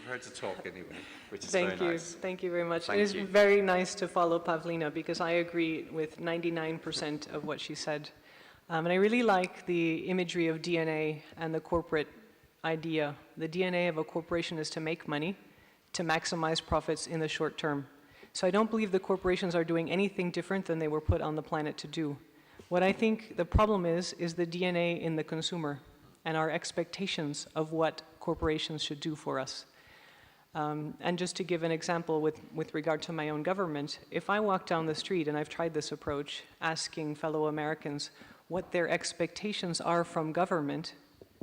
prepared to talk anyway, which is Thank very you. nice. Thank you very much. Thank It is you. very nice to follow Pavlina because I agree with 99% of what she said. And I really like the imagery of DNA and the corporate idea. The DNA of a corporation is to make money, to maximize profits in the short term. So I don't believe the corporations are doing anything different than they were put on the planet to do. What I think the problem is the DNA in the consumer and our expectations of what corporations should do for us. And just to give an example with regard to my own government, if I walk down the street, and I've tried this approach, asking fellow Americans what their expectations are from government,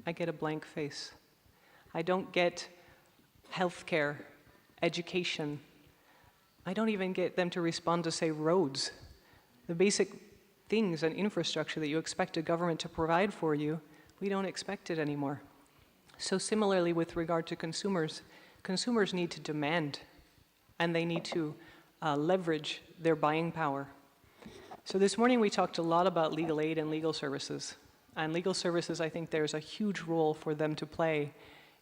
I get a blank face. I don't get healthcare, education. I don't even get them to respond to say roads. The basic things and infrastructure that you expect a government to provide for you, we don't expect it anymore. So similarly with regard to consumers, consumers need to demand and they need to leverage their buying power. So this morning we talked a lot about legal aid and legal services. And legal services, I think there's a huge role for them to play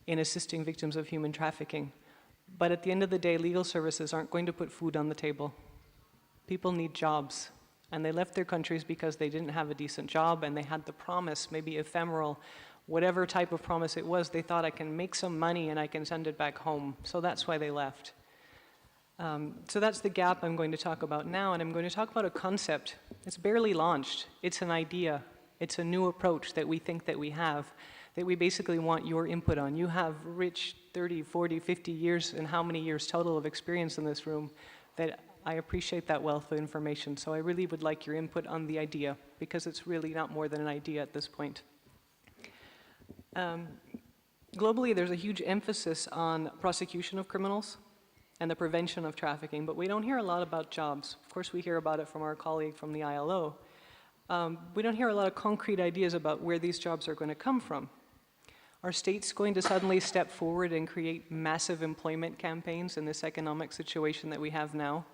in assisting victims of human trafficking. But at the end of the day, legal services aren't going to put food on the table. People need jobs. And they left their countries because they didn't have a decent job and they had the promise, maybe ephemeral, whatever type of promise it was, they thought I can make some money and I can send it back home. So that's why they left. So that's the gap I'm going to talk about now, and I'm going to talk about a concept. It's barely launched. It's an idea. It's a new approach that we think that we have, that we basically want your input on. You have rich 30, 40, 50 years, and how many years total of experience in this room, that I appreciate that wealth of information. So I really would like your input on the idea, because it's really not more than an idea at this point. Globally, there's a huge emphasis on prosecution of criminals and the prevention of trafficking, but we don't hear a lot about jobs. Of course, we hear about it from our colleague from the ILO. We don't hear a lot of concrete ideas about where these jobs are going to come from. Are states going to suddenly step forward and create massive employment campaigns in this economic situation that we have now,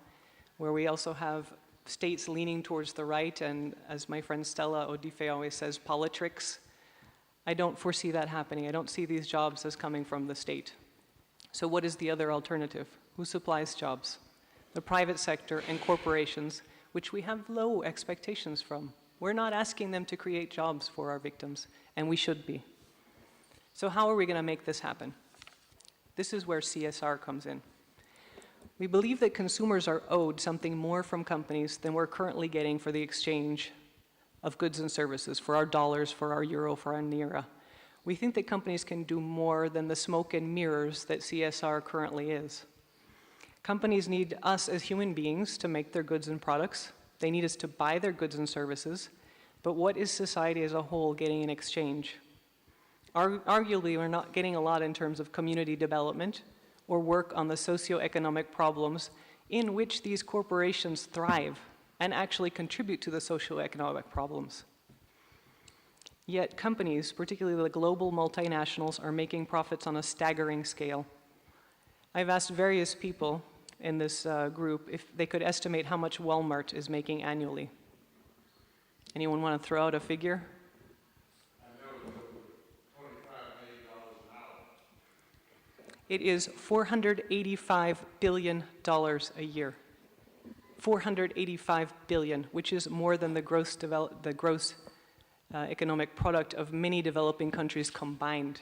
where we also have states leaning towards the right and, as my friend Stella Odife always says, politricks? I don't foresee that happening. I don't see these jobs as coming from the state. So what is the other alternative? Who supplies jobs? The private sector and corporations, which we have low expectations from. We're not asking them to create jobs for our victims, and we should be. So how are we going to make this happen? This is where CSR comes in. We believe that consumers are owed something more from companies than we're currently getting for the exchange of goods and services, for our dollars, for our euro, for our naira. We think that companies can do more than the smoke and mirrors that CSR currently is. Companies need us as human beings to make their goods and products. They need us to buy their goods and services. But what is society as a whole getting in exchange? Arguably, we're not getting a lot in terms of community development or work on the socioeconomic problems in which these corporations thrive and actually contribute to the socioeconomic problems. Yet companies, particularly the global multinationals, are making profits on a staggering scale. I've asked various people in this group if they could estimate how much Walmart is making annually. Anyone want to throw out a figure? I know it's $25 million an hour. It is $485 billion a year. $485 billion, which is more than the gross economic product of many developing countries combined.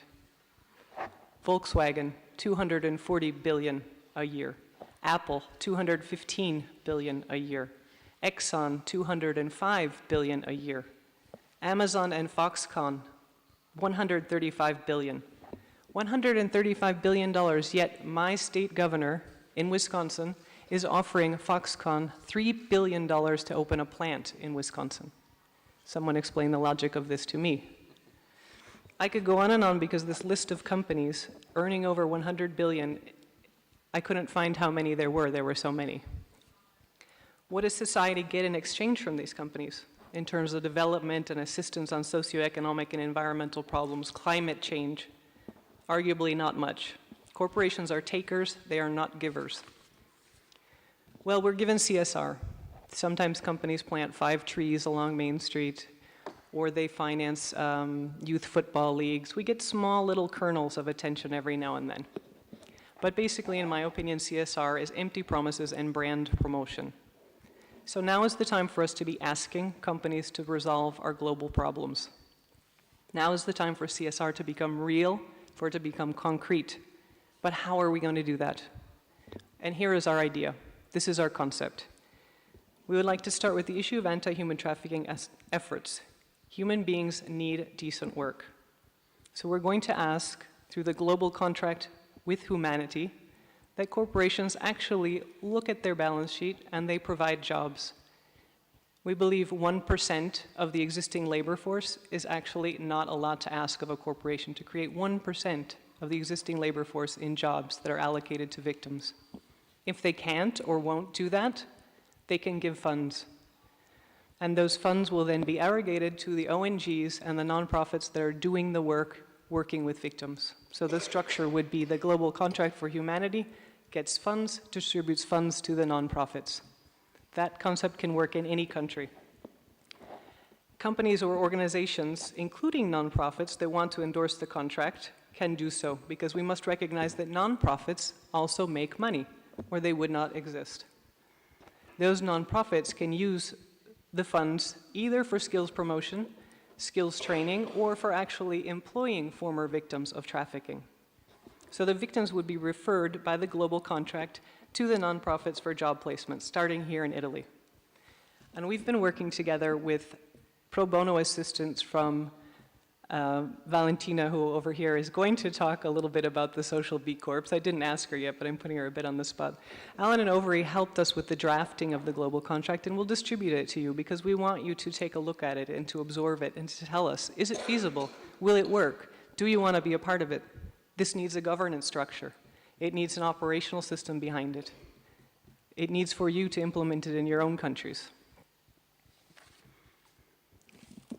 Volkswagen, $240 billion a year. Apple, $215 billion a year. Exxon, $205 billion a year. Amazon and Foxconn, $135 billion. $135 billion, yet my state governor in Wisconsin is offering Foxconn $3 billion to open a plant in Wisconsin. Someone explain the logic of this to me. I could go on and on because this list of companies earning over 100 billion, I couldn't find how many there were so many. What does society get in exchange from these companies in terms of development and assistance on socioeconomic and environmental problems, climate change? Arguably not much. Corporations are takers, they are not givers. Well, we're given CSR. Sometimes companies plant 5 trees along Main Street, or they finance youth football leagues. We get small little kernels of attention every now and then. But basically, in my opinion, CSR is empty promises and brand promotion. So now is the time for us to be asking companies to resolve our global problems. Now is the time for CSR to become real, for it to become concrete. But how are we going to do that? And here is our idea. This is our concept. We would like to start with the issue of anti-human trafficking efforts. Human beings need decent work. So we're going to ask, through the global contract with humanity, that corporations actually look at their balance sheet and they provide jobs. We believe 1% of the existing labor force is actually not a lot to ask of a corporation to create 1% of the existing labor force in jobs that are allocated to victims. If they can't or won't do that, they can give funds. And those funds will then be arrogated to the ONGs and the nonprofits that are doing the work, working with victims. So the structure would be the Global Contract for Humanity gets funds, distributes funds to the nonprofits. That concept can work in any country. Companies or organizations, including nonprofits that want to endorse the contract, can do so, because we must recognize that nonprofits also make money, or they would not exist. Those nonprofits can use the funds either for skills promotion, skills training, or for actually employing former victims of trafficking. So the victims would be referred by the global contract to the nonprofits for job placement, starting here in Italy. And we've been working together with pro bono assistants from Valentina, who over here is going to talk a little bit about the social B Corps. I didn't ask her yet, but I'm putting her a bit on the spot. Alan and Overy helped us with the drafting of the global contract, and we'll distribute it to you because we want you to take a look at it and to absorb it and to tell us, is it feasible? Will it work? Do you want to be a part of it? This needs a governance structure. It needs an operational system behind it. It needs for you to implement it in your own countries.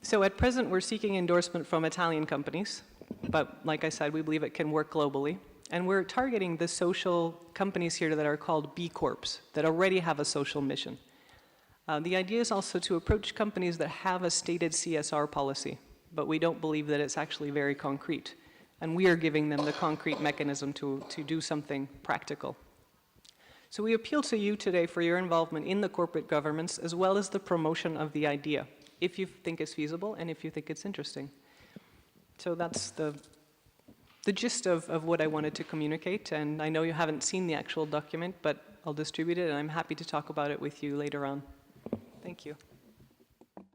So at present, we're seeking endorsement from Italian companies, but like I said, we believe it can work globally. And we're targeting the social companies here that are called B Corps, that already have a social mission. The idea is also to approach companies that have a stated CSR policy, but we don't believe that it's actually very concrete. And we are giving them the concrete mechanism to do something practical. So we appeal to you today for your involvement in the corporate governance as well as the promotion of the idea, if you think it's feasible and if you think it's interesting. So that's the gist of what I wanted to communicate, and I know you haven't seen the actual document, but I'll distribute it, and I'm happy to talk about it with you later on. Thank you.